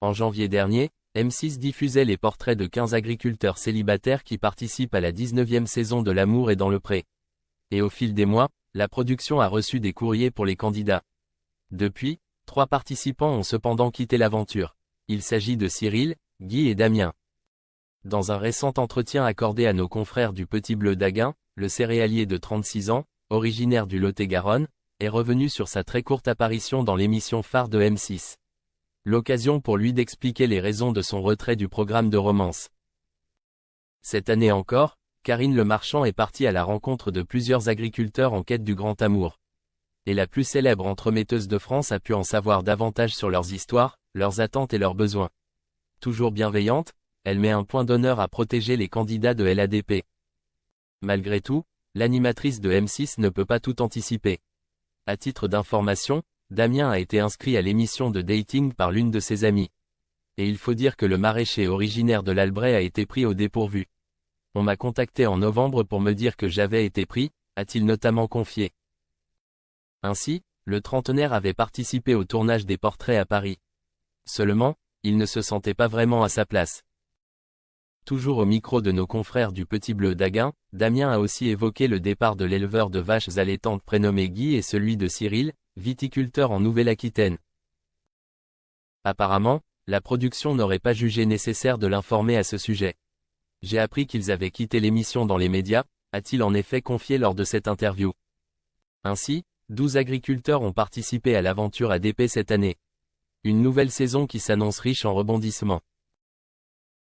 En janvier dernier, M6 diffusait les portraits de 15 agriculteurs célibataires qui participent à la 19e saison de L'amour est dans le pré. Et au fil des mois, la production a reçu des courriers pour les candidats. Depuis, 3 participants ont cependant quitté l'aventure. Il s'agit de Cyril, Guy et Damien. Dans un récent entretien accordé à nos confrères du Petit Bleu d'Agen, le céréalier de 36 ans, originaire du Lot-et-Garonne, est revenu sur sa très courte apparition dans l'émission phare de M6. L'occasion pour lui d'expliquer les raisons de son retrait du programme de romance. Cette année encore, Karine Le Marchand est partie à la rencontre de plusieurs agriculteurs en quête du grand amour. Et la plus célèbre entremetteuse de France a pu en savoir davantage sur leurs histoires, leurs attentes et leurs besoins. Toujours bienveillante, elle met un point d'honneur à protéger les candidats de l'ADP. Malgré tout, l'animatrice de M6 ne peut pas tout anticiper. À titre d'information, Damien a été inscrit à l'émission de dating par l'une de ses amies. Et il faut dire que le maraîcher originaire de l'Albret a été pris au dépourvu. On m'a contacté en novembre pour me dire que j'avais été pris, a-t-il notamment confié. Ainsi, le trentenaire avait participé au tournage des portraits à Paris. Seulement, il ne se sentait pas vraiment à sa place. Toujours au micro de nos confrères du Petit Bleu d'Agen, Damien a aussi évoqué le départ de l'éleveur de vaches allaitantes prénommé Guy et celui de Cyril, viticulteur en Nouvelle-Aquitaine. Apparemment, la production n'aurait pas jugé nécessaire de l'informer à ce sujet. J'ai appris qu'ils avaient quitté l'émission dans les médias, a-t-il en effet confié lors de cette interview. Ainsi, 12 agriculteurs ont participé à l'aventure ADP cette année. Une nouvelle saison qui s'annonce riche en rebondissements.